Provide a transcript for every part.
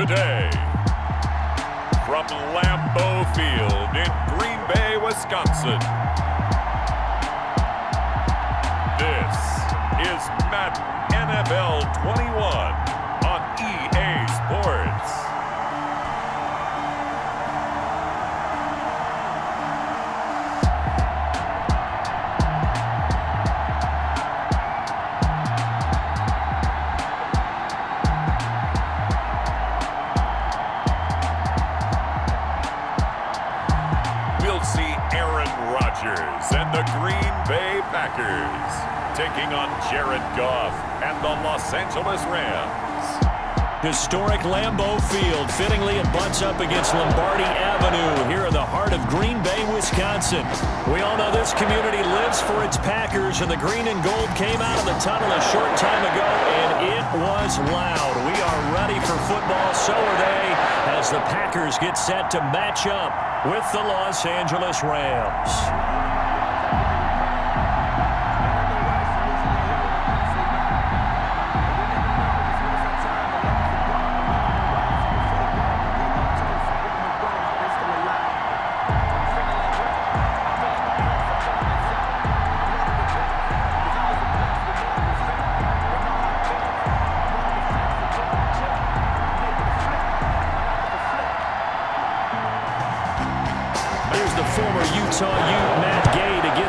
today, from Lambeau Field in Green Bay, Wisconsin, this is Madden NFL 21 on EA Sports. And the Green Bay Packers taking on Goff and the Los Angeles Rams. Historic Lambeau Field. Fittingly, it butts up against Lombardi Avenue here in the heart of Green Bay, Wisconsin. We all know this community lives for its Packers, and the green and gold came out of the tunnel a short time ago, and it was loud. We are ready for football, so are they, as the Packers get set to match up with the Los Angeles Rams.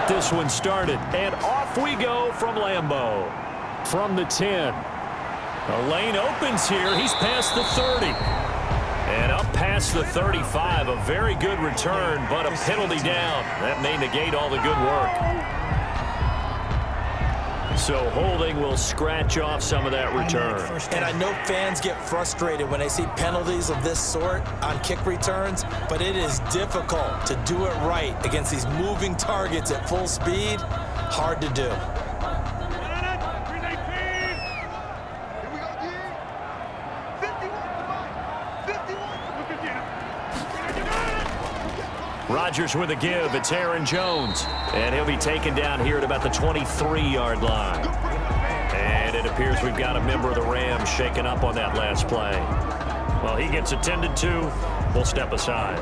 This one started, and off we go from Lambeau. From the 10. The lane opens here. He's past the 30. And up past the 35. A very good return, but a penalty down. That may negate all the good work. So holding will scratch off some of that return. And I know fans get frustrated when they see penalties of this sort on kick returns, but it is difficult to do it right against these moving targets at full speed. Hard to do. Rodgers with a give. It's Aaron Jones. And he'll be taken down here at about the 23-yard line. And it appears we've got a member of the Rams shaken up on that last play. Well, he gets attended to. We'll step aside.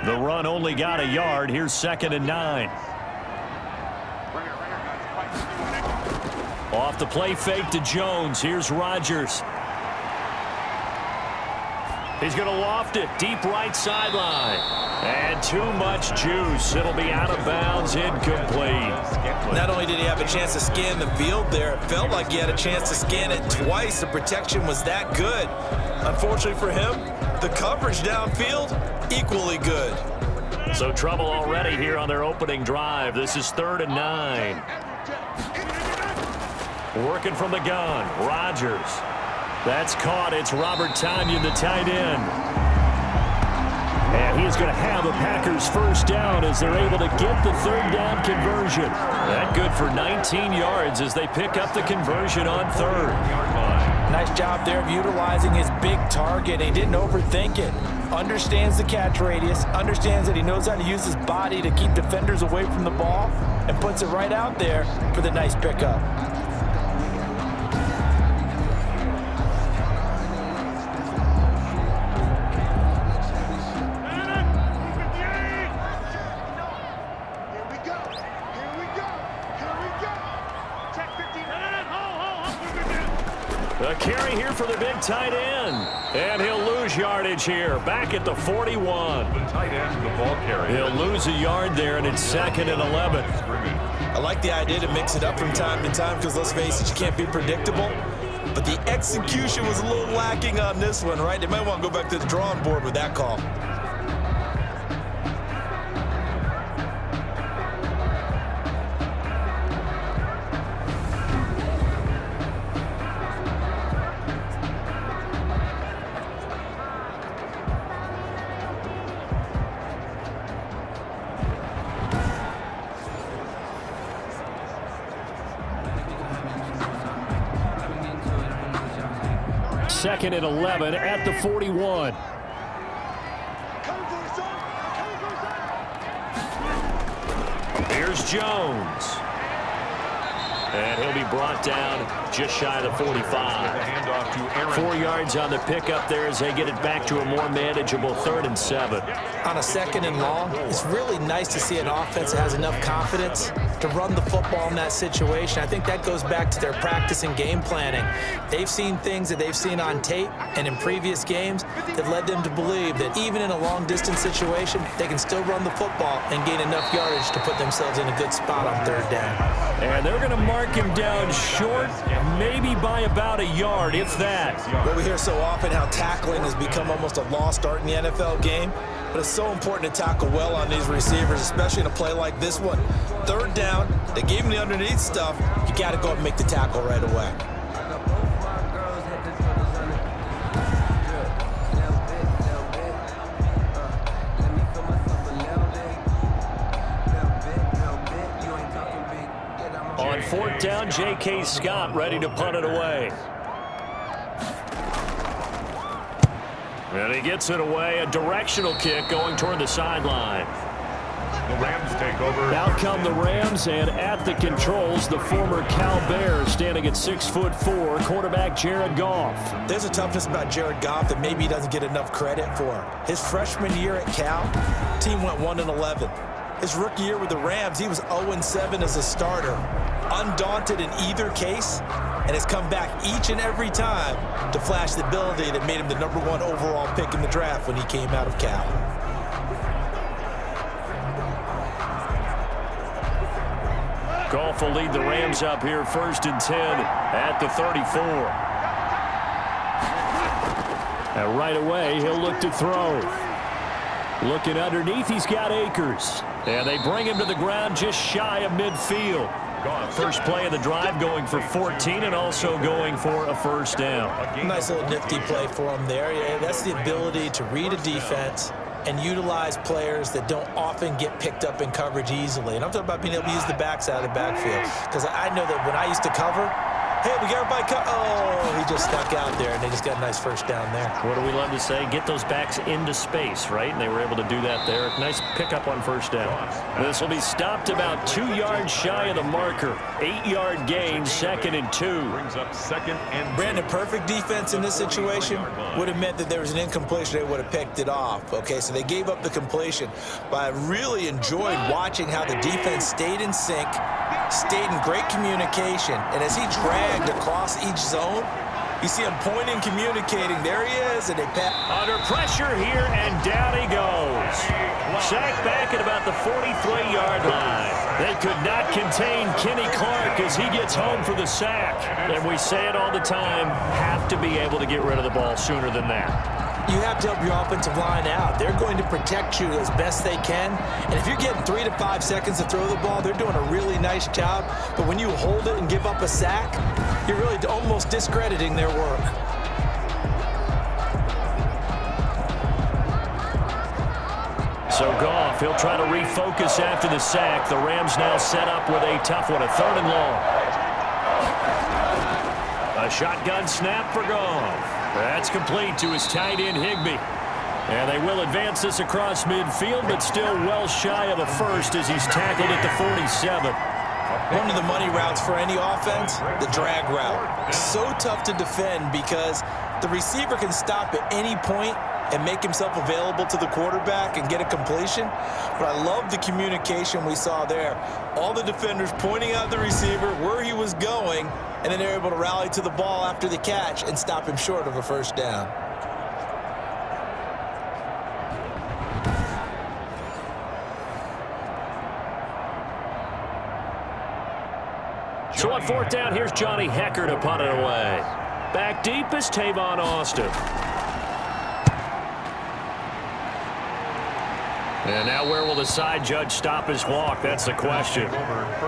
The run only got a yard. Here's 2nd and 9. Off the play fake to Jones. Here's Rodgers. He's going to loft it. Deep right sideline. And too much juice. It'll be out of bounds. Incomplete. Not only did he have a chance to scan the field there, it felt like he had a chance to scan it twice. The protection was that good. Unfortunately for him, the coverage downfield, equally good. So trouble already here on their opening drive. This is 3rd and 9. Working from the gun. Rodgers. That's caught. It's Robert Tonyan, the tight end. And he's going to have a Packers first down as they're able to get the 3rd down conversion. That good for 19 yards as they pick up the conversion on 3rd. Nice job there of utilizing his big target. He didn't overthink it. Understands the catch radius, understands that he knows how to use his body to keep defenders away from the ball, and puts it right out there for the nice pickup. The carry here for the big tight end. And he'll lose yardage here. Back at the 41. The tight end, the ball carrier. He'll lose a yard there, and it's 2nd and 11. I like the idea to mix it up from time to time because, let's face it, you can't be predictable. But the execution was a little lacking on this one, right? They might want to go back to the drawing board with that call. 2nd and 11 at the 41. Here's Jones. And he'll be brought down just shy of the 45. 4 yards on the pickup there as they get it back to a more manageable 3rd and 7. On a 2nd and long, it's really nice to see an offense that has enough confidence to run the football in that situation. I think that goes back to their practice and game planning. They've seen things that they've seen on tape and in previous games that led them to believe that even in a long-distance situation, they can still run the football and gain enough yardage to put themselves in a good spot on 3rd down. And they're going to mark him down short, maybe by about a yard, if that. Well, we hear so often how tackling has become almost a lost art in the NFL game, but it's so important to tackle well on these receivers, especially in a play like this one. 3rd down, they gave him the underneath stuff. You got to go up and make the tackle right away. On 4th down, J.K. Scott ready to punt it away. And he gets it away, a directional kick going toward the sideline. The Rams take over. Out come the Rams, and at the controls, the former Cal Bear standing at 6'4", quarterback Jared Goff. There's a toughness about Jared Goff that maybe he doesn't get enough credit for. His freshman year at Cal, team went 1-11. His rookie year with the Rams, he was 0-7 as a starter. Undaunted in either case, and has come back each and every time to flash the ability that made him the #1 overall pick in the draft when he came out of Cal. Goff will lead the Rams up here 1st and 10 at the 34. And right away, he'll look to throw. Looking underneath, he's got Akers. And they bring him to the ground just shy of midfield. First play of the drive going for 14 and also going for a 1st down. Nice little nifty play for him there. Yeah, that's the ability to read a defense and utilize players that don't often get picked up in coverage easily. And I'm talking about being able to use the backs out of the backfield. Because I know that when I used to cover, hey, we got everybody oh, he just stuck out there, and they just got a nice 1st down there. What do we love to say? Get those backs into space, right? And they were able to do that there. Nice pickup on 1st down. This will be stopped about 2 yards shy of the marker. 8-yard gain, 2nd and 2. Brings up 2nd and 2. Brandon, perfect defense in this situation would have meant that there was an incompletion. They would have picked it off. Okay, so they gave up the completion. But I really enjoyed watching how the defense stayed in sync, stayed in great communication, and as he dragged across each zone, you see him pointing, communicating. There he is, and they pass. Under pressure here, and down he goes. Sacked back at about the 43-yard line. They could not contain Kenny Clark as he gets home for the sack. And we say it all the time, have to be able to get rid of the ball sooner than that. You have to help your offensive line out. They're going to protect you as best they can. And if you're getting 3 to 5 seconds to throw the ball, they're doing a really nice job. But when you hold it and give up a sack, you're really almost discrediting their work. So Goff, he'll try to refocus after the sack. The Rams now set up with a tough one, a 3rd and long. A shotgun snap for Goff. That's complete to his tight end, Higbee. And they will advance this across midfield, but still well shy of a 1st as he's tackled at the 47. One of the money routes for any offense, the drag route. So tough to defend because the receiver can stop at any point and make himself available to the quarterback and get a completion. But I love the communication we saw there. All the defenders pointing out the receiver, where he was going, and then they're able to rally to the ball after the catch and stop him short of a 1st down. So on 4th down, here's Johnny Hecker to punt it away. Back deep is Tavon Austin. And now where will the side judge stop his walk? That's the question.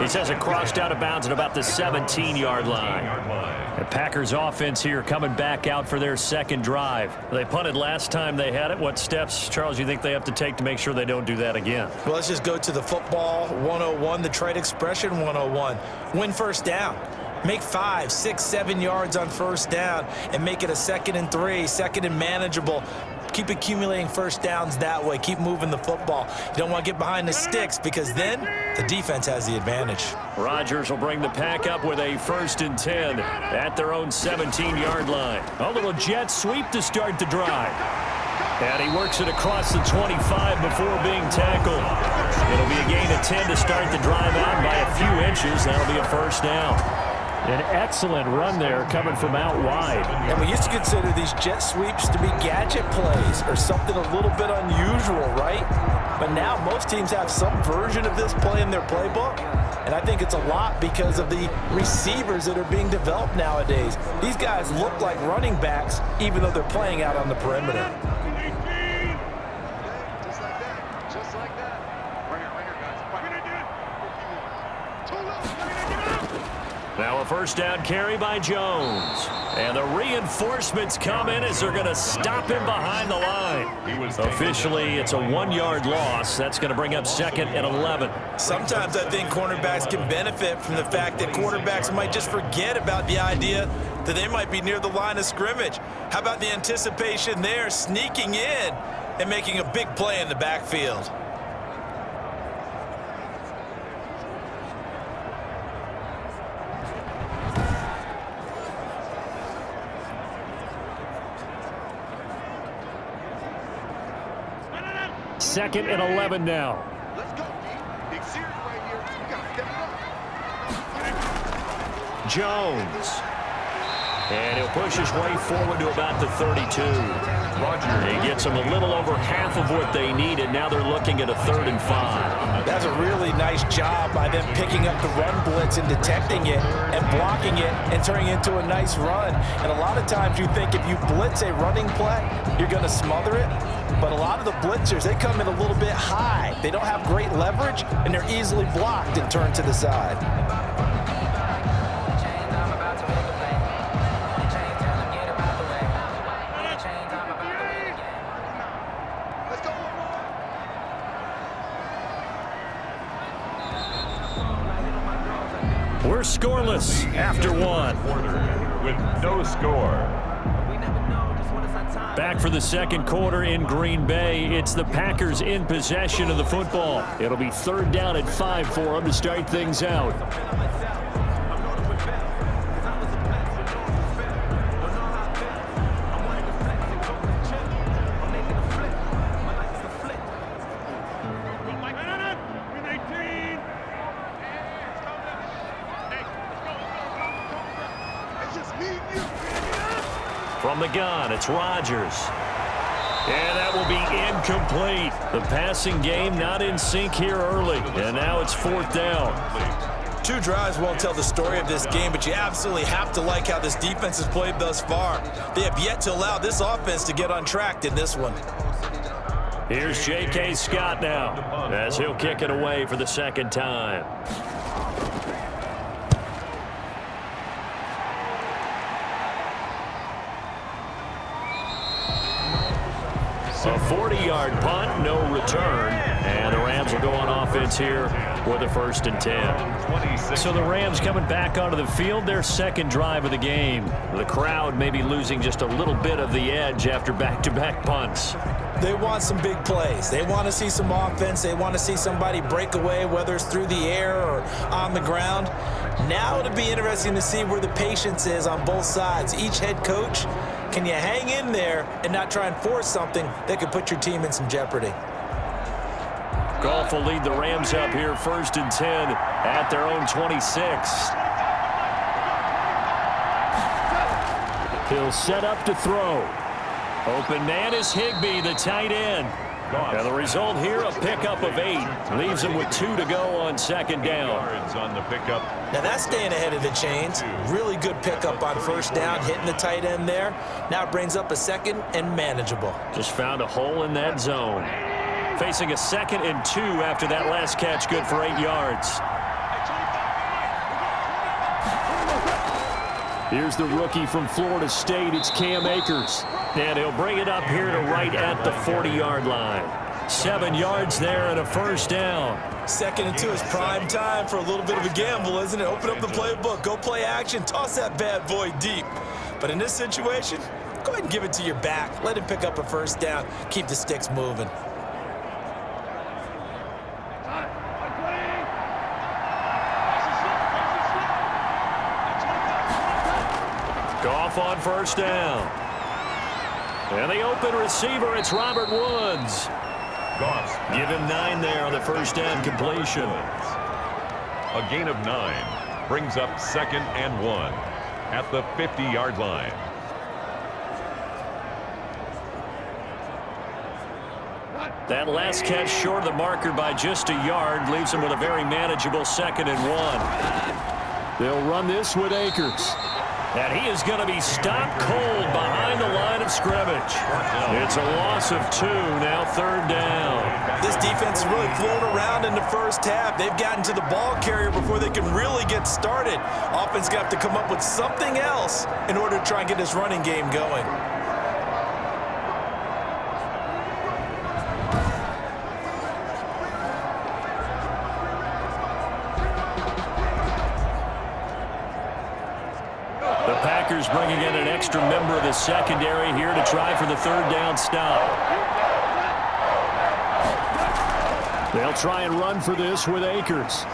He says it crossed out of bounds at about the 17-yard line. The Packers offense here coming back out for their 2nd drive. They punted last time they had it. What steps, Charles, you think they have to take to make sure they don't do that again? Well, let's just go to the football 101, the trade expression 101. Win 1st down. Make 5, 6, 7 yards on first down and make it a 2nd and 3, 2nd and manageable. Keep accumulating first downs that way. Keep moving the football. You don't want to get behind the sticks because then the defense has the advantage. Rodgers will bring the pack up with a 1st and 10 at their own 17-yard line. A little jet sweep to start the drive. And he works it across the 25 before being tackled. It'll be a gain of 10 to start the drive out by a few inches. That'll be a first down. An excellent run there coming from out wide. And we used to consider these jet sweeps to be gadget plays or something a little bit unusual, right? But now most teams have some version of this play in their playbook. And I think it's a lot because of the receivers that are being developed nowadays. These guys look like running backs even though they're playing out on the perimeter. Now a first down carry by Jones. And the reinforcements come in as they're going to stop him behind the line. Officially, it's a 1-yard loss. That's going to bring up 2nd and 11. Sometimes I think cornerbacks can benefit from the fact that quarterbacks might just forget about the idea that they might be near the line of scrimmage. How about the anticipation there, sneaking in and making a big play in the backfield? Second and 11 now. Let's go, D. Big series right here. You got to step up. Jones. And he'll push his way forward to about the 32. He gets them a little over half of what they needed. Now they're looking at a 3rd and 5. That's a really nice job by them picking up the run blitz and detecting it and blocking it and turning it into a nice run. And a lot of times you think if you blitz a running play, you're going to smother it. But a lot of the blitzers, they come in a little bit high. They don't have great leverage, and they're easily blocked and turned to the side. We're scoreless after 1. With no score. Back for the second quarter in Green Bay. It's the Packers in possession of the football. It'll be 3rd down and 5 for them to start things out. From the gun, it's Rodgers. And that will be incomplete. The passing game not in sync here early. And now it's 4th down. 2 drives won't tell the story of this game, but you absolutely have to like how this defense has played thus far. They have yet to allow this offense to get untracked in this one. Here's J.K. Scott now as he'll kick it away for the 2nd time. A 40-yard punt, no return, and the Rams will go on offense here with a 1st and 10. So the Rams coming back onto the field, their 2nd drive of the game. The crowd may be losing just a little bit of the edge after back-to-back punts. They want some big plays. They want to see some offense. They want to see somebody break away, whether it's through the air or on the ground. Now it'll be interesting to see where the patience is on both sides. Each head coach, can you hang in there and not try and force something that could put your team in some jeopardy? Goff will lead the Rams up here 1st and 10 at their own 26. He'll set up to throw. Open man is Higbee, the tight end. And the result here, a pickup of 8. Leaves him with 2 to go on 2nd down. On the pickup. Now that's staying ahead of the chains. Really good pickup on 1st down, hitting the tight end there. Now it brings up a 2nd and manageable. Just found a hole in that zone. Facing a 2nd and 2 after that last catch, good for 8 yards. Here's the rookie from Florida State. It's Cam Akers. And he'll bring it up here to right at the 40-yard line. 7 yards there and a first down. Second into his prime time for a little bit of a gamble, isn't it? Open up the playbook, go play action, toss that bad boy deep. But in this situation, go ahead and give it to your back. Let him pick up a first down. Keep the sticks moving. Goff on first down. And the open receiver, it's Robert Woods. Goff. Give him 9 there on the first down completion. A gain of 9 brings up 2nd and 1 at the 50-yard line. That last catch short of the marker by just a yard leaves him with a very manageable 2nd and 1. They'll run this with Akers. And he is going to be stopped cold behind the line of scrimmage. It's a loss of 2, now 3rd down. This defense is really flown around in the first half. They've gotten to the ball carrier before they can really get started. Offense got to come up with something else in order to try and get this running game going. Bringing in an extra member of the secondary here to try for the 3rd down stop. They'll try and run for this with Akers.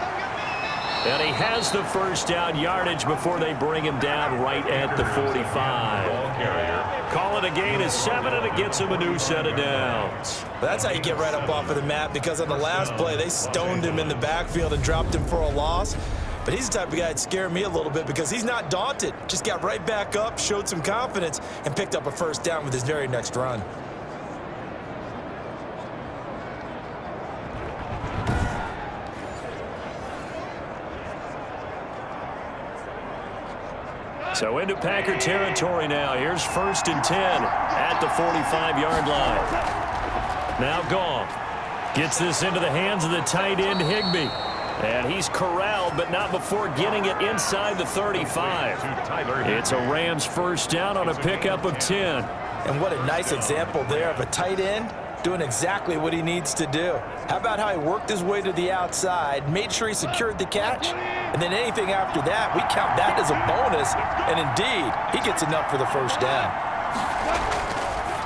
And he has the first down yardage before they bring him down right at the 45. Call it a gain of 7, and it gets him a new set of downs. That's how you get right up off of the map, because on the last play, they stoned him in the backfield and dropped him for a loss. But he's the type of guy that scared me a little bit because he's not daunted. Just got right back up, showed some confidence, and picked up a first down with his very next run. So into Packer territory now. Here's 1st and 10 at the 45-yard line. Now Goff gets this into the hands of the tight end Higbee. And he's corralled, but not before getting it inside the 35. It's a Rams first down on a pickup of 10. And what a nice example there of a tight end doing exactly what he needs to do. How about how he worked his way to the outside, made sure he secured the catch, and then anything after that, we count that as a bonus. And indeed, he gets enough for the first down.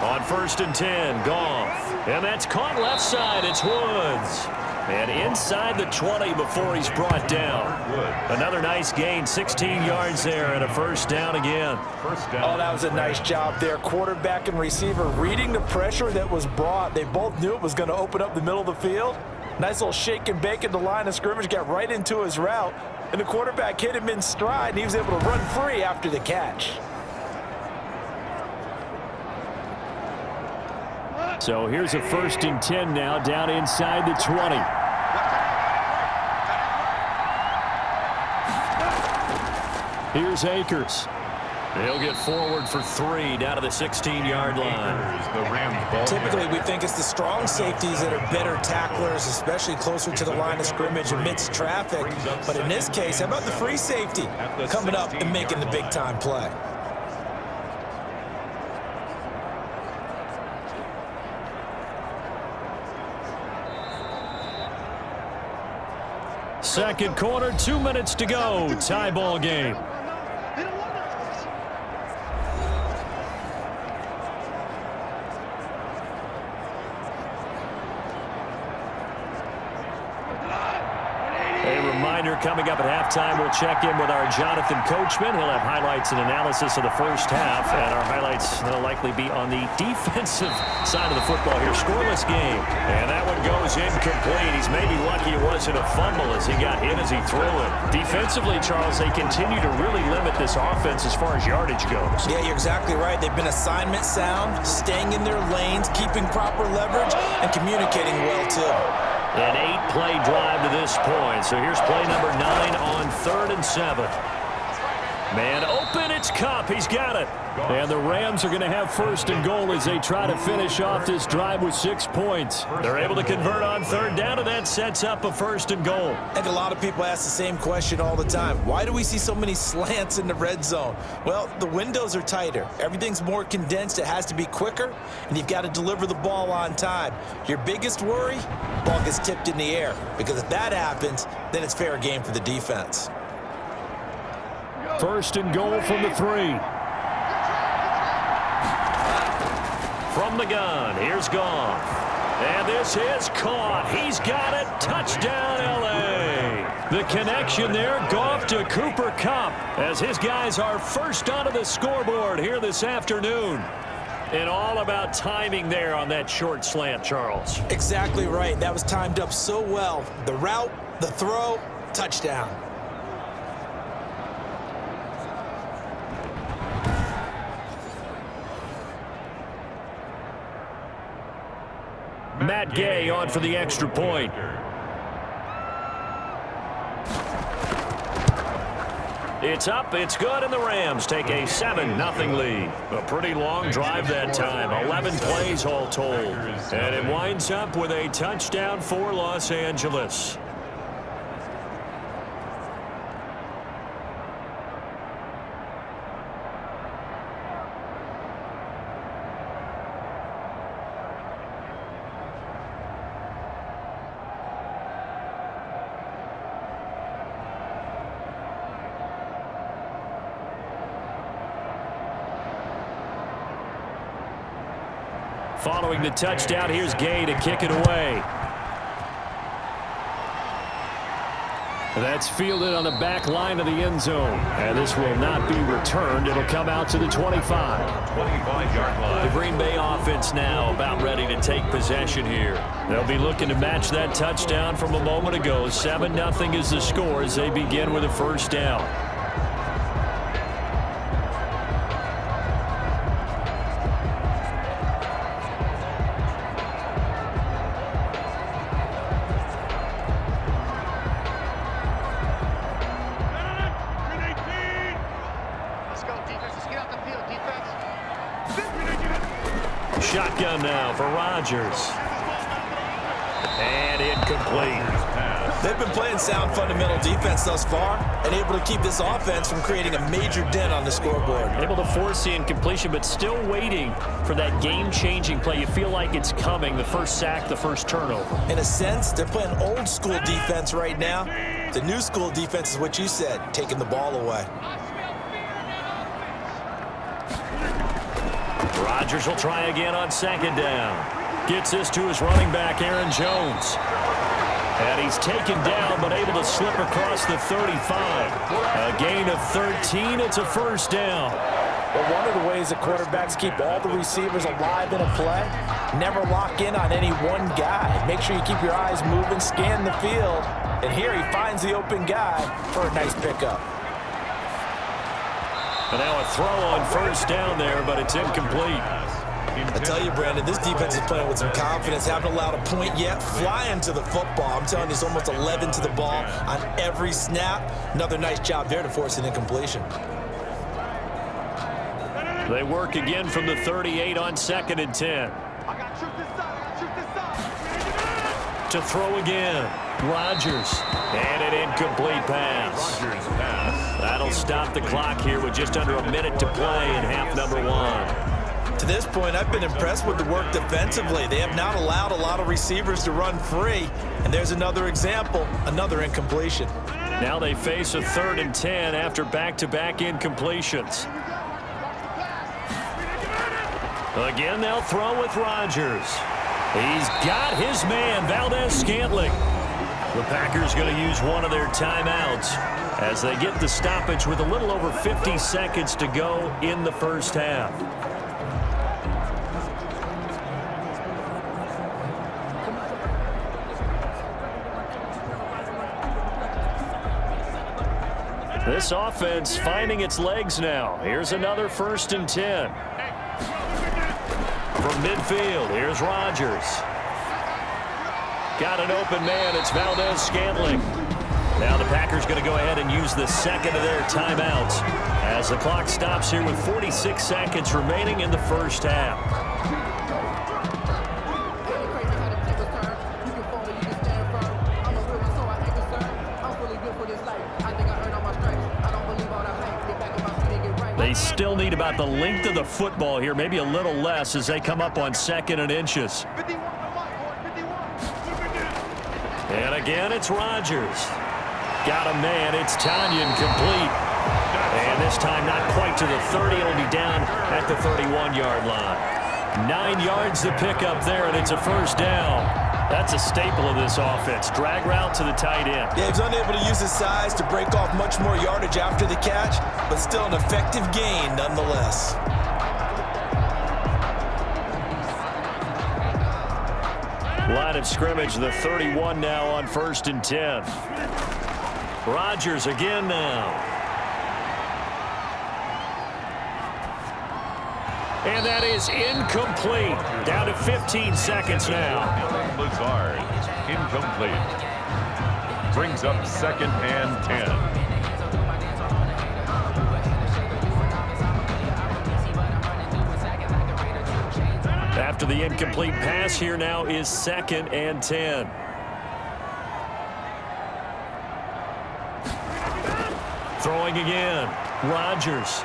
On 1st and 10, Goff. And that's caught left side. It's Woods. And inside the 20 before he's brought down. Another nice gain, 16 yards there, and a first down again. Oh, that was a nice job there. Quarterback and receiver reading the pressure that was brought. They both knew it was going to open up the middle of the field. Nice little shake and bake at the line of scrimmage, got right into his route. And the quarterback hit him in stride, and he was able to run free after the catch. So here's a 1st and 10 now, down inside the 20. Here's Akers. He'll get forward for 3 down to the 16-yard line. Typically, we think it's the strong safeties that are better tacklers, especially closer to the line of scrimmage amidst traffic. But in this case, how about the free safety coming up and making the big-time play? Second quarter, 2 minutes to go. Tie ball game. Coming up at halftime, we'll check in with our Jonathan Coachman. He'll have highlights and analysis of the first half, and our highlights will likely be on the defensive side of the football here. Scoreless game, and that one goes incomplete. He's maybe lucky it wasn't a fumble as he got hit as he threw it. Defensively, Charles, they continue to really limit this offense as far as yardage goes. Yeah, you're exactly right. They've been assignment sound, staying in their lanes, keeping proper leverage, and communicating well, too. An 8-play drive to this point. So here's play number 9 on 3rd and 7. Man open, it's Kupp. He's got it. And the Rams are going to have first and goal as they try to finish off this drive with 6 points. They're able to convert on third down, and that sets up a first and goal. I think a lot of people ask the same question all the time. Why do we see so many slants in the red zone? Well, the windows are tighter. Everything's more condensed. It has to be quicker, and you've got to deliver the ball on time. Your biggest worry? Ball gets tipped in the air, because if that happens, then it's fair game for the defense. First and goal from the 3. From the gun, here's Goff. And this is caught. He's got it. Touchdown, L.A. The connection there, Goff to Cooper Kupp, as his guys are first onto the scoreboard here this afternoon. And all about timing there on that short slant, Charles. Exactly right. That was timed up so well. The route, the throw, touchdown. Matt Gay on for the extra point. It's up, it's good, and the Rams take a 7-0 lead. A pretty long drive that time, 11 plays all told. And it winds up with a touchdown for Los Angeles. Following the touchdown, here's Gay to kick it away. That's fielded on the back line of the end zone. And this will not be returned. It'll come out to the 25. 25-yard line. The Green Bay offense now about ready to take possession here. They'll be looking to match that touchdown from a moment ago. 7-0 is the score as they begin with a first down. Shotgun now for Rodgers. And incomplete. They've been playing sound fundamental defense thus far and able to keep this offense from creating a major dent on the scoreboard. Able to force the incompletion, but still waiting for that game-changing play. You feel like it's coming, the first sack, the first turnover. In a sense, they're playing old school defense right now. The new school defense is what you said, taking the ball away. Rodgers will try again on second down. Gets this to his running back, Aaron Jones. And he's taken down, but able to slip across the 35. A gain of 13. It's a first down. Well, one of the ways that quarterbacks keep all the receivers alive in a play, never lock in on any one guy. Make sure you keep your eyes moving, scan the field. And here he finds the open guy for a nice pickup. And now a throw on first down there, but it's incomplete. I tell you, Brandon, this defense is playing with some confidence. Haven't allowed a point yet. Flying to the football. I'm telling you, it's almost 11 to the ball on every snap. Another nice job there to force an incompletion. They work again from the 38 on 2nd and 10. To throw again. Rodgers. And an incomplete pass. That'll stop the clock here with just under a minute to play in half number 1. To this point, I've been impressed with the work defensively. They have not allowed a lot of receivers to run free. And there's another example, another incompletion. Now they face a 3rd and 10 after back-to-back incompletions. Again, they'll throw with Rodgers. He's got his man, Valdez-Scantling. The Packers going to use one of their timeouts as they get the stoppage with a little over 50 seconds to go in the first half. This offense finding its legs now. Here's another 1st and 10. From midfield, here's Rodgers. Got an open man, it's Valdez-Scantling. Now the Packers going to go ahead and use the second of their timeouts as the clock stops here with 46 seconds remaining in the first half. They still need about the length of the football here, maybe a little less as they come up on 2nd and inches. And again, it's Rodgers. Got a man. It's Tanyan complete. And this time not quite to the 30. It'll be down at the 31-yard line. 9 yards to pick up there, and it's a first down. That's a staple of this offense. Drag route to the tight end. Yeah, he's unable to use his size to break off much more yardage after the catch, but still an effective gain nonetheless. Line of scrimmage, the 31 now on 1st and 10. Rodgers again now. And that is incomplete. Down to 15 seconds now. Lazard, incomplete. Brings up 2nd and 10. After the incomplete pass, here now is 2nd and 10. Throwing again. Rodgers.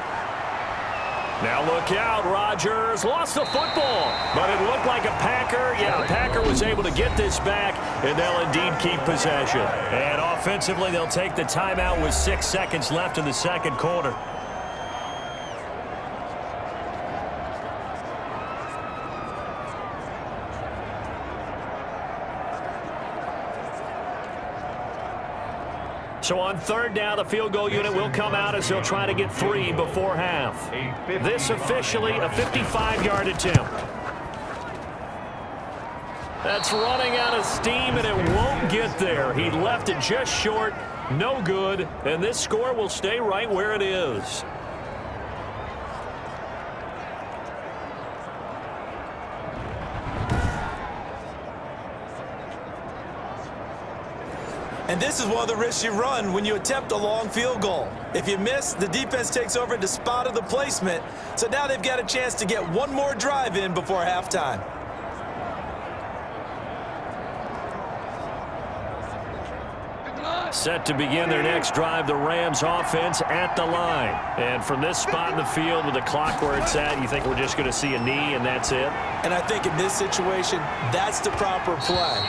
Now look out. Rodgers lost the football, but it looked like a Packer. Yeah, a Packer was able to get this back, and they'll indeed keep possession. And offensively, they'll take the timeout with 6 seconds left in the second quarter. So on 3rd down, the field goal unit will come out as they'll try to get 3 before half. This officially a 55-yard attempt. That's running out of steam, and it won't get there. He left it just short, no good, and this score will stay right where it is. And this is one of the risks you run when you attempt a long field goal. If you miss, the defense takes over the spot of the placement. So now they've got a chance to get one more drive in before halftime. Set to begin their next drive, the Rams offense at the line. And from this spot in the field with the clock where it's at, you think we're just going to see a knee and that's it? And I think in this situation, that's the proper play.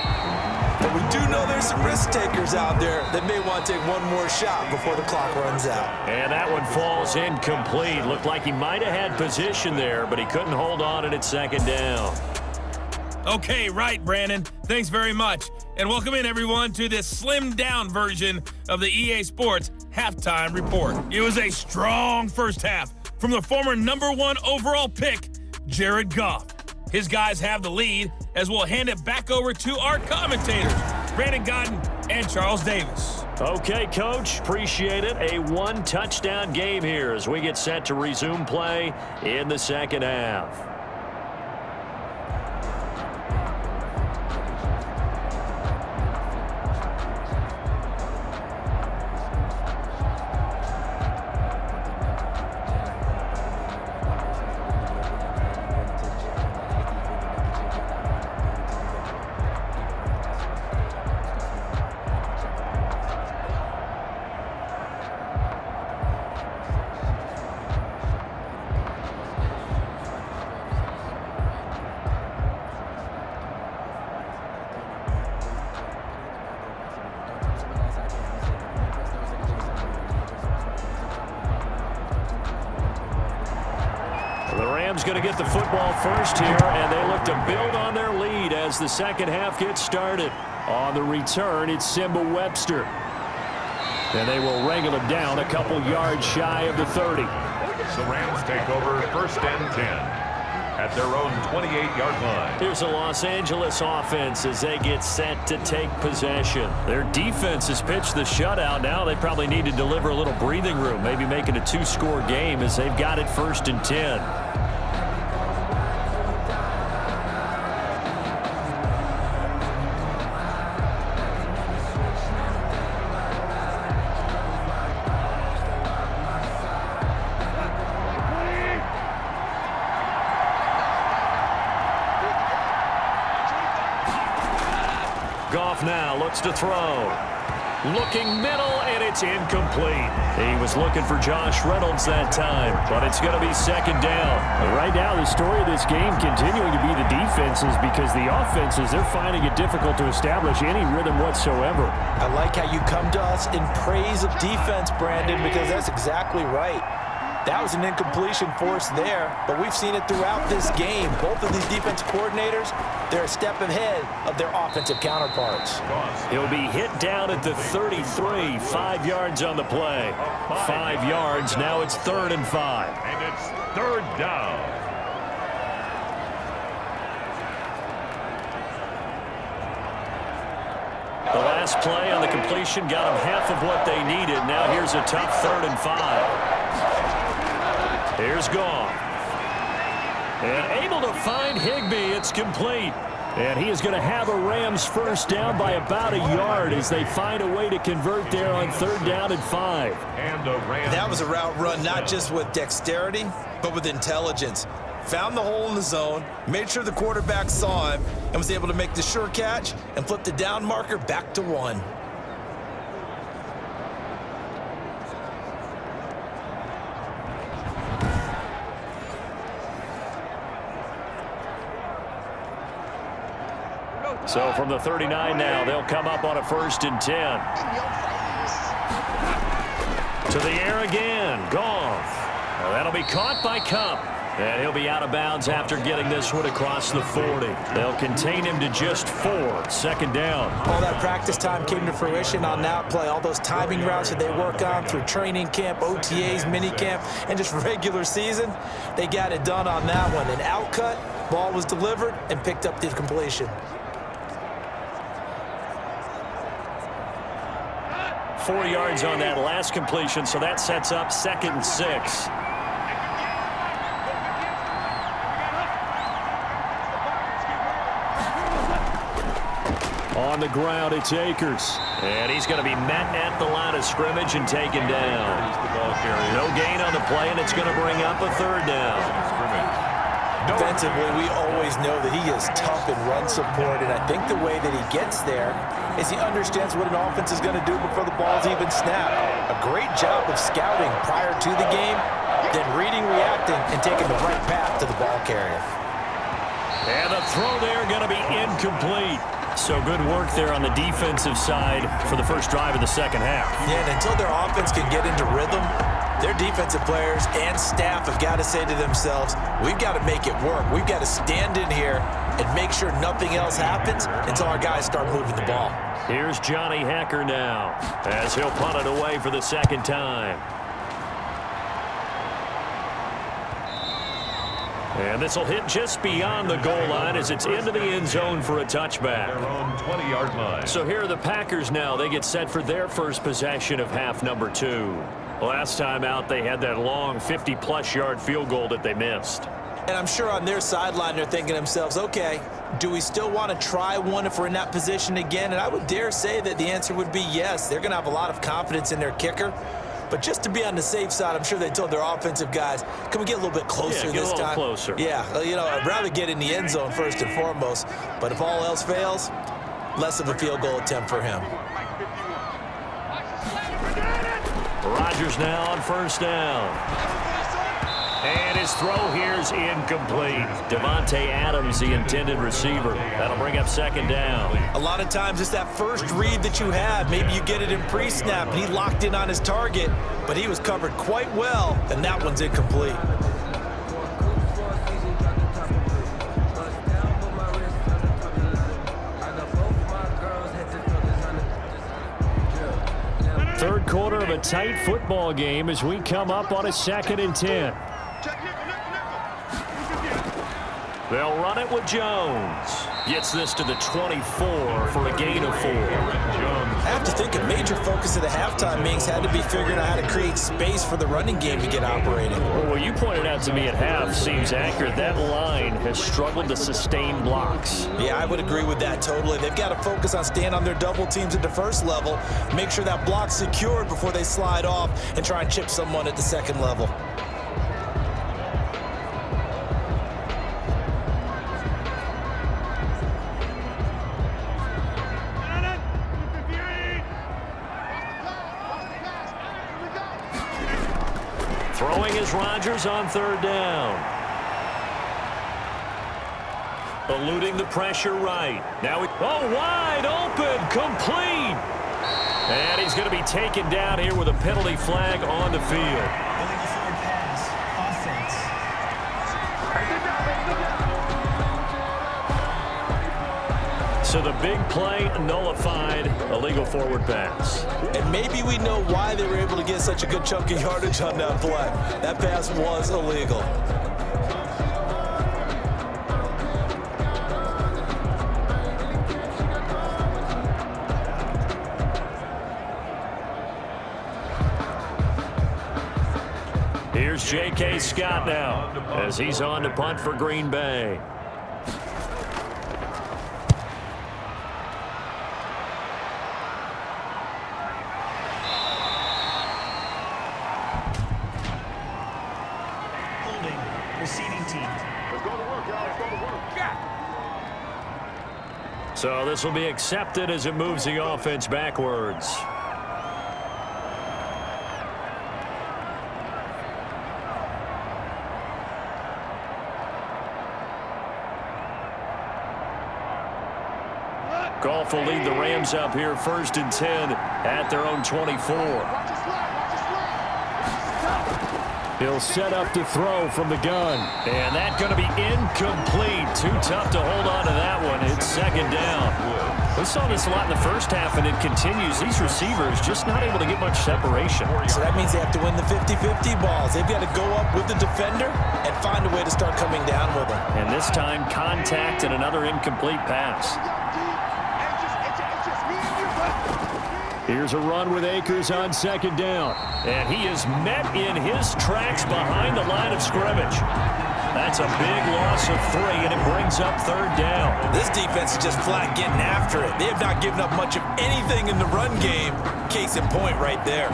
But we do know there's some risk takers out there that may want to take one more shot before the clock runs out. And that one falls incomplete. Looked like he might have had position there, but he couldn't hold on it at 2nd down. Okay, right, Brandon. Thanks very much. And welcome in, everyone, to this slimmed-down version of the EA Sports Halftime Report. It was a strong first half from the former #1 overall pick, Jared Goff. His guys have the lead, as we'll hand it back over to our commentators, Brandon Godden and Charles Davis. Okay, Coach, appreciate it. A 1-touchdown game here as we get set to resume play in the second half. Going to get the football first here, and they look to build on their lead as the second half gets started. On the return, it's Simba Webster. And they will wrangle him down a couple yards shy of the 30. The Rams take over 1st and 10 at their own 28-yard line. Here's the Los Angeles offense as they get set to take possession. Their defense has pitched the shutout. Now they probably need to deliver a little breathing room, maybe make it a 2-score game as they've got it 1st and 10. Goff now looks to throw. Looking middle, and it's incomplete. He was looking for Josh Reynolds that time, but it's going to be second down. Right now, the story of this game continuing to be the defenses, because the offenses, they're finding it difficult to establish any rhythm whatsoever. I like how you come to us in praise of defense, Brandon, because that's exactly right. That was an incompletion force there, but we've seen it throughout this game. Both of these defense coordinators, they're a step ahead of their offensive counterparts. He'll be hit down at the 33, 5 yards on the play. 5 yards, now it's 3rd and 5. And it's 3rd down. The last play on the completion got them half of what they needed. Now here's a tough 3rd and 5. Here's Goff. And able to find Higbee. It's complete. And he is going to have a Rams first down by about a yard as they find a way to convert there on 3rd down and 5. And the Rams. That was a route run not just with dexterity, but with intelligence. Found the hole in the zone, made sure the quarterback saw him, and was able to make the sure catch and flip the down marker back to 1. So from the 39 now, they'll come up on a 1st and 10. To the air again, Goff. Well, that'll be caught by Cup. And he'll be out of bounds after getting this one across the 40. They'll contain him to just 4. 2nd down. All that practice time came to fruition on that play. All those timing routes that they work on through training camp, OTAs, mini camp, and just regular season, they got it done on that one. An outcut, ball was delivered, and picked up the completion. 4 yards on that last completion, so that sets up 2nd and 6. On the ground, it's Akers. And he's going to be met at the line of scrimmage and taken down. No gain on the play, and it's going to bring up a 3rd down. Defensively, we always know that he is tough in run support, and I think the way that he gets there is he understands what an offense is going to do before the ball's even snapped. A great job of scouting prior to the game, then reading, reacting, and taking the right path to the ball carrier. And the throw there going to be incomplete. So good work there on the defensive side for the first drive of the 2nd half. Yeah, and until their offense can get into rhythm, their defensive players and staff have got to say to themselves, we've got to make it work. We've got to stand in here and make sure nothing else happens until our guys start moving the ball. Here's Johnny Hacker now as he'll punt it away for the 2nd time. And this will hit just beyond the goal line as it's into the end zone for a touchback. Their own 20-yard line. So here are the Packers now. They get set for their first possession of half number 2. Last time out, they had that long 50-plus yard field goal that they missed. And I'm sure on their sideline, they're thinking to themselves, okay, do we still want to try one if we're in that position again? And I would dare say that the answer would be yes. They're going to have a lot of confidence in their kicker. But just to be on the safe side, I'm sure they told their offensive guys, can we get a little bit closer this time? Closer. Yeah, you know, I'd rather get in the end zone first and foremost. But if all else fails, less of a field goal attempt for him. Rodgers now on 1st down. And his throw here is incomplete. Devontae Adams, the intended receiver. That'll bring up 2nd down. A lot of times it's that first read that you have. Maybe you get it in pre-snap, and he locked in on his target, but he was covered quite well, and that one's incomplete. Third quarter of a tight football game as we come up on a 2nd and 10. They'll run it with Jones. Gets this to the 24 for a gain of 4. I have to think a major focus of the halftime meetings had to be figuring out how to create space for the running game to get operating. Well, you pointed out to me at half seems accurate. That line has struggled to sustain blocks. Yeah, I would agree with that totally. They've got to focus on staying on their double teams at the first level, make sure that block's secured before they slide off and try and chip someone at the second level. is Rodgers on third down. Eluding the pressure right. Now, wide open, complete. And he's going to be taken down here with a penalty flag on the field. Illegal forward pass, offense. So the big play nullified, illegal forward pass. And maybe we know why they were able to get such a good chunk of yardage on that play. That pass was illegal. Here's J.K. Scott now as he's on to punt for Green Bay. Holding, receiving team. Let's go to work, y'all. Let's go to work. So this will be accepted as it moves the offense backwards. Goff will lead the Rams up here 1st and 10 at their own 24. He'll set up to throw from the gun. And that's going to be incomplete. Too tough to hold on to that one. It's 2nd down. We saw this a lot in the first half, and it continues. These receivers just not able to get much separation. So that means they have to win the 50-50 balls. They've got to go up with the defender and find a way to start coming down with them. And this time, contact and another incomplete pass. Here's a run with Akers on 2nd down. And he is met in his tracks behind the line of scrimmage. That's a big loss of 3, and it brings up 3rd down. This defense is just flat getting after it. They have not given up much of anything in the run game. Case in point right there.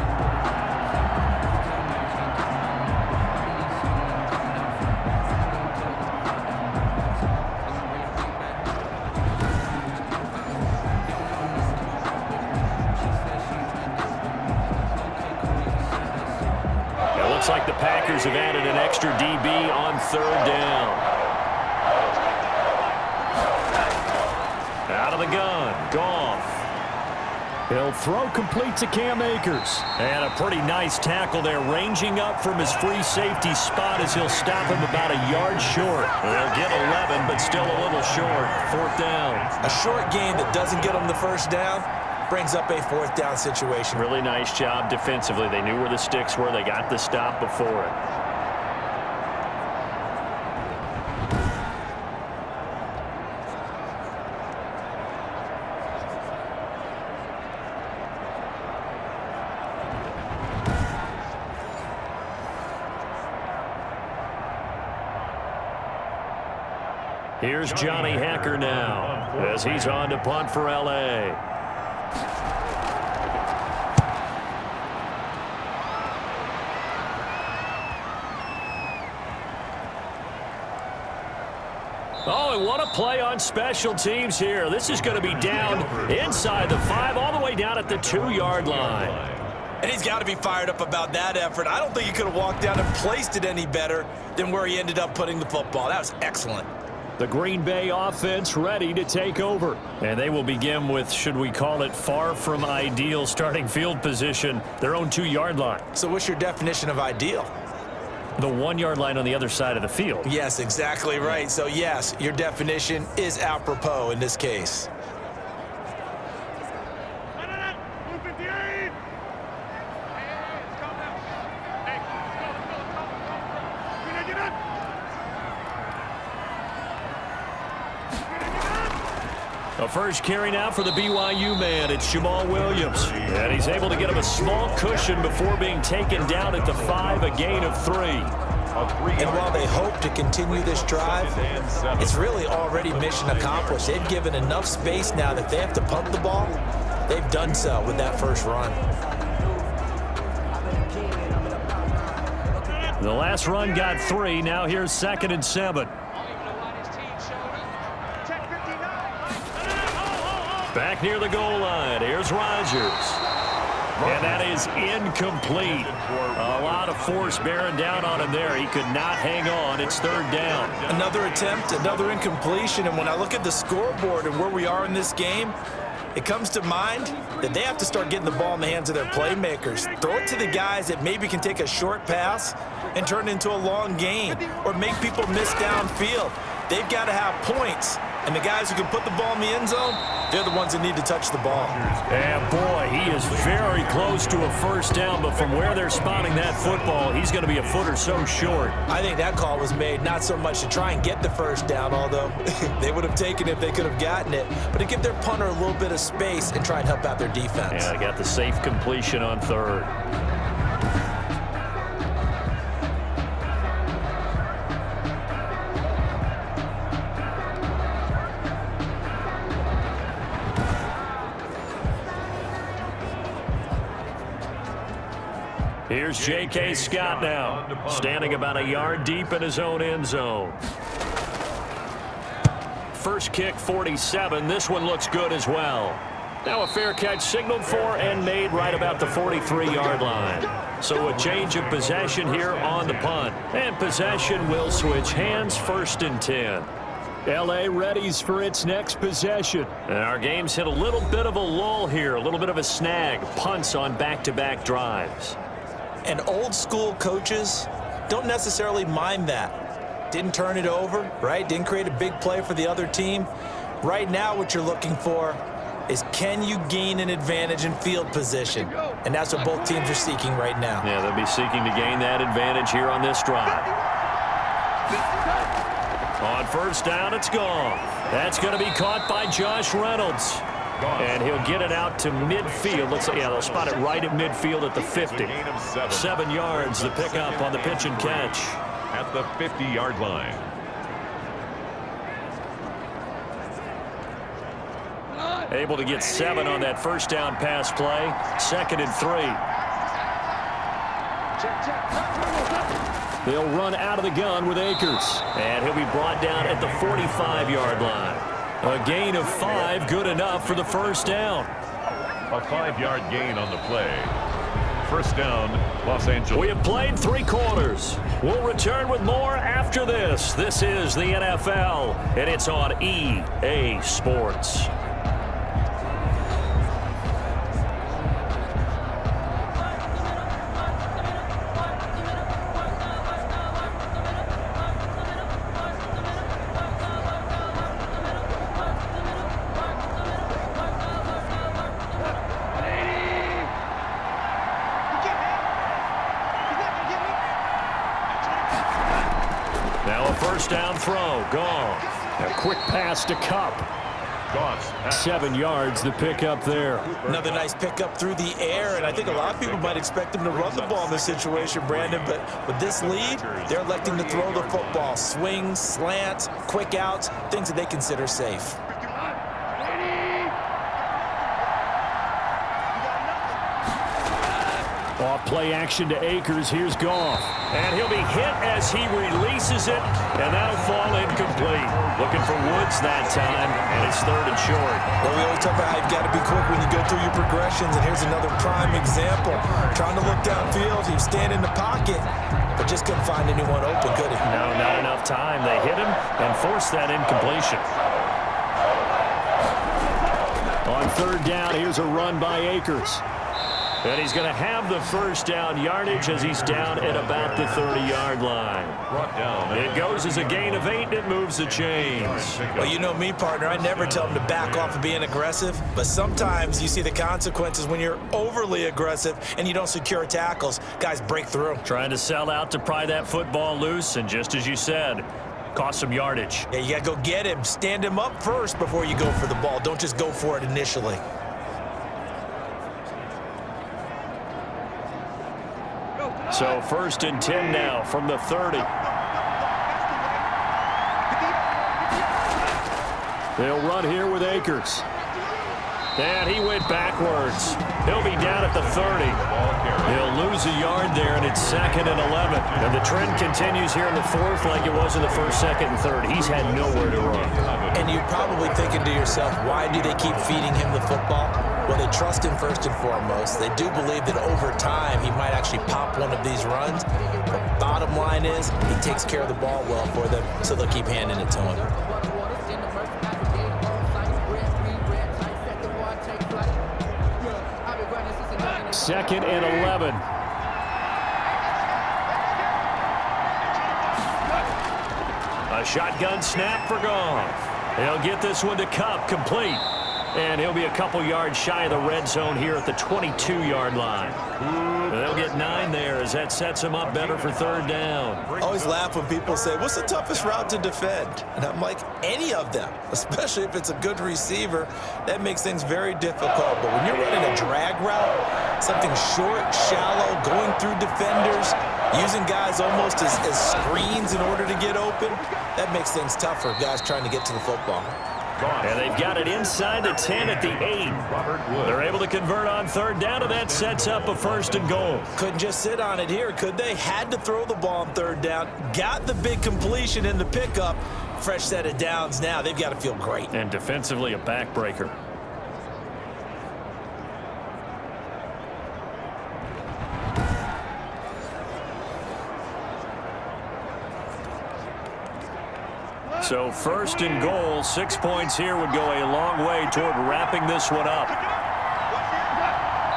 Looks like the Packers have added an extra DB on 3rd down. Out of the gun, Goff. He'll throw complete to Cam Akers. And a pretty nice tackle there, ranging up from his free safety spot as he'll stop him about a yard short. They'll get 11, but still a little short. 4th down. A short gain that doesn't get them the 1st down brings up a 4th down situation. Really nice job defensively. They knew where the sticks were. They got the stop before it. Here's Johnny Hacker now as he's on to punt for L.A. Oh, and what a play on special teams here. This is going to be down inside the 5, all the way down at the 2-yard line. And he's got to be fired up about that effort. I don't think he could have walked down and placed it any better than where he ended up putting the football. That was excellent. The Green Bay offense ready to take over. And they will begin with, should we call it, far from ideal starting field position, their own 2-yard line. So what's your definition of ideal? The 1-yard line on the other side of the field. Yes, exactly right. So, yes, your definition is apropos in this case. The first carry now for the BYU man. It's Jamal Williams. And he's able to get him a small cushion before being taken down at the 5, a gain of 3. And while they hope to continue this drive, it's really already mission accomplished. They've given enough space now that they have to punt the ball. They've done so with that first run. The last run got 3. Now here's 2nd and 7. Back near the goal line. Here's Rodgers. And that is incomplete. A lot of force bearing down on him there. He could not hang on. It's third down. Another attempt, another incompletion. And when I look at the scoreboard and where we are in this game, it comes to mind that they have to start getting the ball in the hands of their playmakers. Throw it to the guys that maybe can take a short pass and turn it into a long gain or make people miss downfield. They've got to have points. And the guys who can put the ball in the end zone, they're the ones that need to touch the ball. And boy, he is very close to a first down, but from where they're spotting that football, he's going to be a foot or so short. I think that call was made not so much to try and get the first down, although they would have taken it if they could have gotten it, but to give their punter a little bit of space and try and help out their defense. Yeah, they got the safe completion on third. Here's J.K. Scott now, standing about a yard deep in his own end zone. First kick, 47. This one looks good as well. Now a fair catch signaled for and made right about the 43-yard line. So a change of possession here on the punt. And possession will switch hands, 1st and 10. L.A. readies for its next possession. And our game's hit a little bit of a lull here, a little bit of a snag. Punts on back-to-back drives. And old school coaches don't necessarily mind that. Didn't turn it over, right? Didn't create a big play for the other team. Right now what you're looking for is, can you gain an advantage in field position? And that's what both teams are seeking right now. Yeah, they'll be seeking to gain that advantage here on this drive. On first down, it's gone. That's going to be caught by Josh Reynolds. And he'll get it out to midfield. Let's say, yeah, they'll spot it right at midfield at the 50. 7 yards, the pickup on the pitch and catch. At the 50-yard line. Able to get 7 on that first down pass play. 2nd and 3. They'll run out of the gun with Akers. And he'll be brought down at the 45-yard line. A gain of 5, good enough for the first down. A 5-yard gain on the play. First down, Los Angeles. We have played 3 quarters. We'll return with more after this. This is the NFL, and it's on EA Sports. Down throw, Goff. A quick pass to Cup. 7 yards, the pickup there. Another nice pickup through the air, and I think a lot of people might expect him to run the ball in this situation, Brandon, but with this lead, they're electing to throw the football. Swings, slants, quick outs, things that they consider safe. Off play action to Akers. Here's Goff. And he'll be hit as he releases it, and that'll fall incomplete. Looking for Woods that time, and it's 3rd and short. Well, we always talk about how you've got to be quick when you go through your progressions, and here's another prime example. Trying to look downfield, he was standing in the pocket, but just couldn't find anyone open, could he? No, not enough time. They hit him and forced that incompletion. On 3rd down, here's a run by Akers. And he's going to have the first down yardage as he's down at about the 30-yard line. It goes as a gain of 8, and it moves the chains. Well, you know me, partner. I never tell them to back off of being aggressive, but sometimes you see the consequences when you're overly aggressive and you don't secure tackles. Guys break through. Trying to sell out to pry that football loose, and just as you said, cost some yardage. Yeah, you got to go get him. Stand him up first before you go for the ball. Don't just go for it initially. So 1st and 10 now from the 30. They'll run here with Akers. And he went backwards. He'll be down at the 30. He'll lose a yard there, and it's 2nd and 11. And the trend continues here in the 4th like it was in the 1st, 2nd, and 3rd. He's had nowhere to run. And you're probably thinking to yourself, why do they keep feeding him the football? Well, they trust him first and foremost. They do believe that over time he might actually pop one of these runs. But bottom line is he takes care of the ball well for them, so they'll keep handing it to him. 2nd and 11. A shotgun snap for Goff. He'll get this one to Cup, complete. And he'll be a couple yards shy of the red zone here at the 22-yard line. They'll get 9 there as that sets him up better for 3rd down. I always laugh when people say, what's the toughest route to defend? And I'm like, any of them, especially if it's a good receiver. That makes things very difficult. But when you're running a drag route, something short, shallow, going through defenders, using guys almost as screens in order to get open, that makes things tough for guys trying to get to the football. And they've got it inside the 10 at the 8. They're able to convert on 3rd down, and that sets up a 1st and goal. Couldn't just sit on it here, could they? Had to throw the ball on 3rd down. Got the big completion in the pickup. Fresh set of downs now. They've got to feel great. And defensively, a backbreaker. So 1st and goal, 6 points here would go a long way toward wrapping this one up.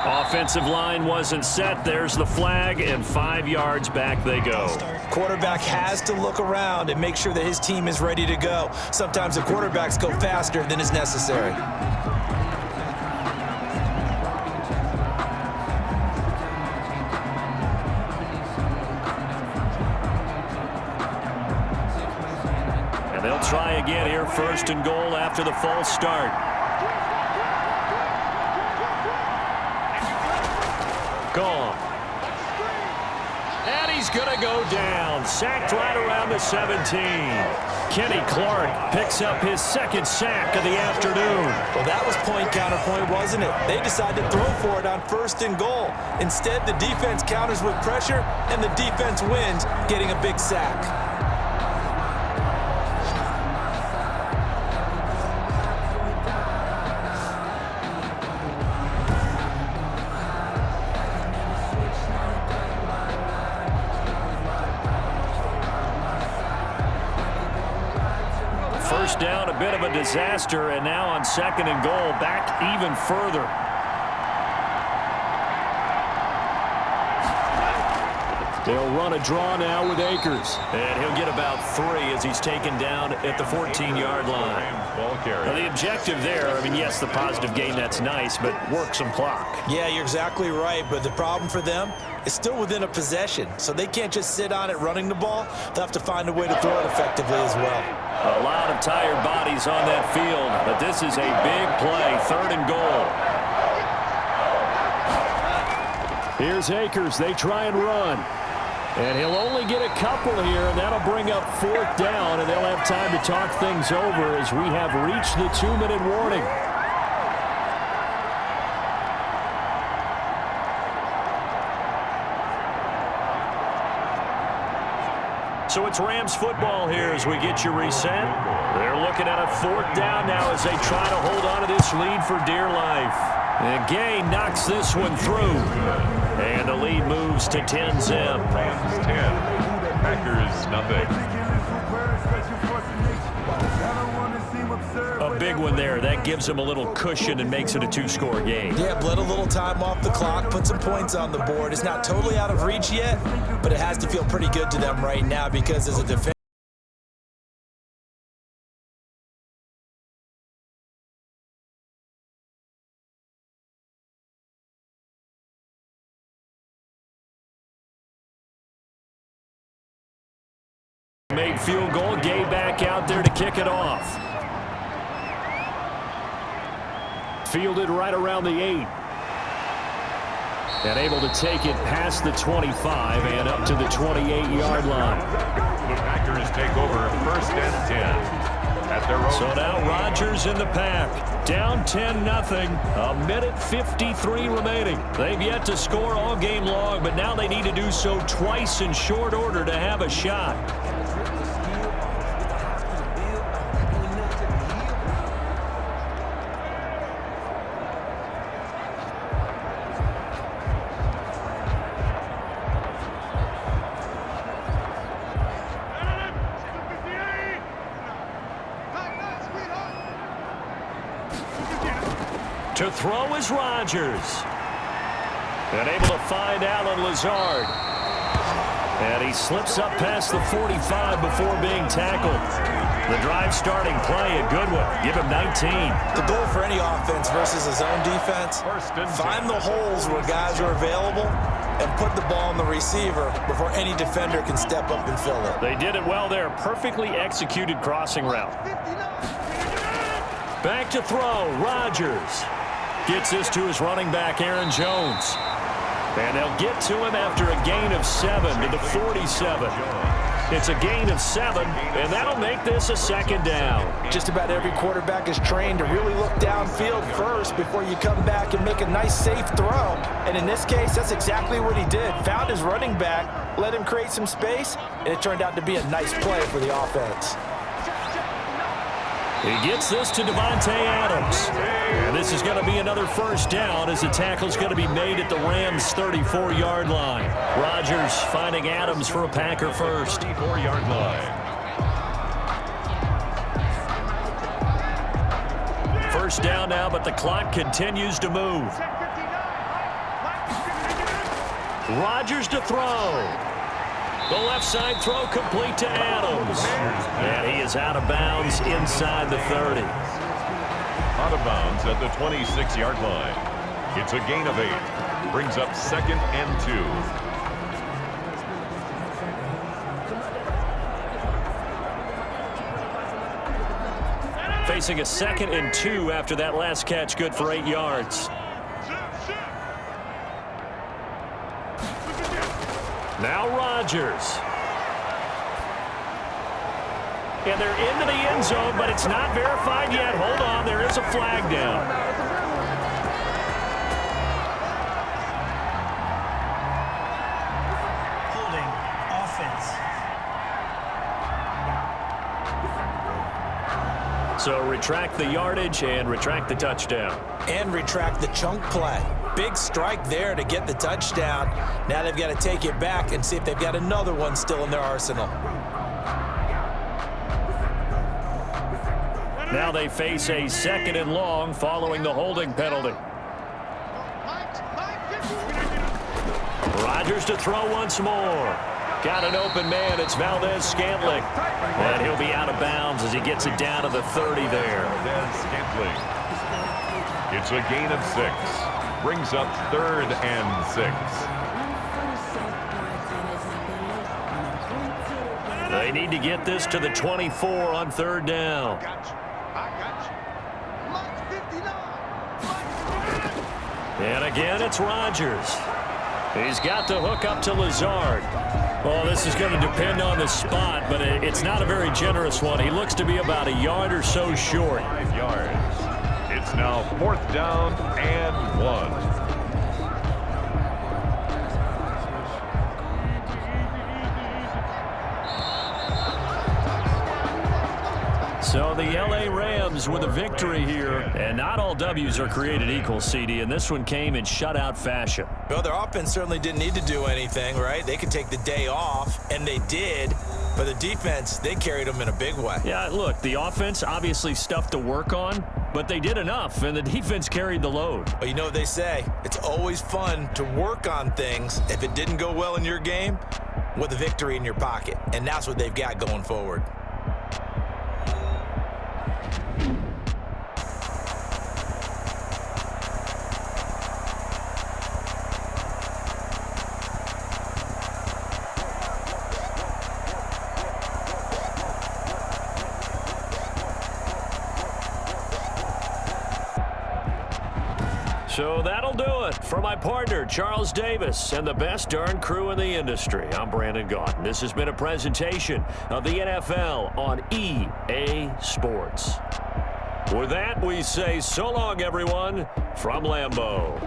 Offensive line wasn't set. There's the flag, and 5 yards back they go. Quarterback has to look around and make sure that his team is ready to go. Sometimes the quarterbacks go faster than is necessary. They'll try again here, 1st and goal after the false start. Gone. And he's going to go down. Sacked right around the 17. Kenny Clark picks up his 2nd sack of the afternoon. Well, that was point counterpoint, wasn't it? They decided to throw for it on 1st and goal. Instead, the defense counters with pressure, and the defense wins, getting a big sack. First down, a bit of a disaster, and now on 2nd and goal, back even further. They'll run a draw now with Akers. And he'll get about 3 as he's taken down at the 14-yard line. Now, the objective there, I mean, yes, the positive gain, that's nice, but work some clock. Yeah, you're exactly right, but the problem for them is still within a possession, so they can't just sit on it running the ball. They'll have to find a way to throw it effectively as well. A lot of tired bodies on that field, but this is a big play, 3rd and goal. Here's Akers. They try and run. And he'll only get a couple here, and that'll bring up 4th down, and they'll have time to talk things over as we have reached the 2-minute warning. So it's Rams football here as we get you reset. They're looking at a 4th down now as they try to hold on to this lead for dear life. And Gay knocks this one through. And the lead moves to 10-zip. Rams 10, Packers nothing. A big one there. That gives them a little cushion and makes it a 2-score game. Yeah, bled a little time off the clock, put some points on the board. It's not totally out of reach yet, but it has to feel pretty good to them right now because as a defense, made field goal. Gay back out there to kick it off. Fielded right around the 8. And able to take it past the 25 and up to the 28-yard line. The Packers take over 1st and 10. at their own. So now Rodgers in the pack. Down 10-0. A minute 53 remaining. They've yet to score all game long, but now they need to do so twice in short order to have a shot. To throw is Rodgers. And able to find Allen Lazard. And he slips up past the 45 before being tackled. The drive starting play, a good one. Give him 19. The goal for any offense versus a zone defense, find the holes where guys are available and put the ball on the receiver before any defender can step up and fill it. They did it well there. Perfectly executed crossing route. Back to throw, Rodgers. Gets this to his running back, Aaron Jones. And they'll get to him after a gain of 7 to the 47. It's a gain of 7, and that'll make this a second down. Just about every quarterback is trained to really look downfield first before you come back and make a nice, safe throw. And in this case, that's exactly what he did. Found his running back, let him create some space, and it turned out to be a nice play for the offense. He gets this to Davante Adams. And this is going to be another first down as the tackle's going to be made at the Rams' 34-yard line. Rodgers finding Adams for a Packer first. 34-yard line. First down now, but the clock continues to move. Rodgers to throw. The left side throw complete to Adams. And he is out of bounds inside the 30. Out of bounds at the 26-yard line. It's a gain of 8. Brings up 2nd and 2. Facing a 2nd and 2 after that last catch, good for 8 yards. Now Rodgers. And they're into the end zone, but it's not verified yet. Hold on, there is a flag down. Holding. Offense. So retract the yardage and retract the touchdown. And retract the chunk play. Big strike there to get the touchdown. Now they've got to take it back and see if they've got another one still in their arsenal. Now they face a 2nd and long following the holding penalty. Rodgers to throw once more. Got an open man. It's Valdez-Scantling. And he'll be out of bounds as he gets it down to the 30 there. Valdez-Scantling. It's a gain of 6. Brings up 3rd and 6. They need to get this to the 24 on 3rd down. And again, it's Rodgers. He's got the hook up to Lazard. Well, this is going to depend on the spot, but it's not a very generous one. He looks to be about a yard or so short. 5 yards. It's now 4th down and 1. So the L.A. Rams with a victory here. And not all W's are created equal, CD, and this one came in shutout fashion. Well, their offense certainly didn't need to do anything, right? They could take the day off, and they did. But the defense, they carried them in a big way. Yeah, look, the offense, obviously stuff to work on, but they did enough, and the defense carried the load. Well, you know what they say. It's always fun to work on things if it didn't go well in your game with a victory in your pocket. And that's what they've got going forward. So that'll do it. For my partner, Charles Davis, and the best darn crew in the industry, I'm Brandon Gaughan. This has been a presentation of the NFL on EA Sports. With that, we say so long, everyone, from Lambeau.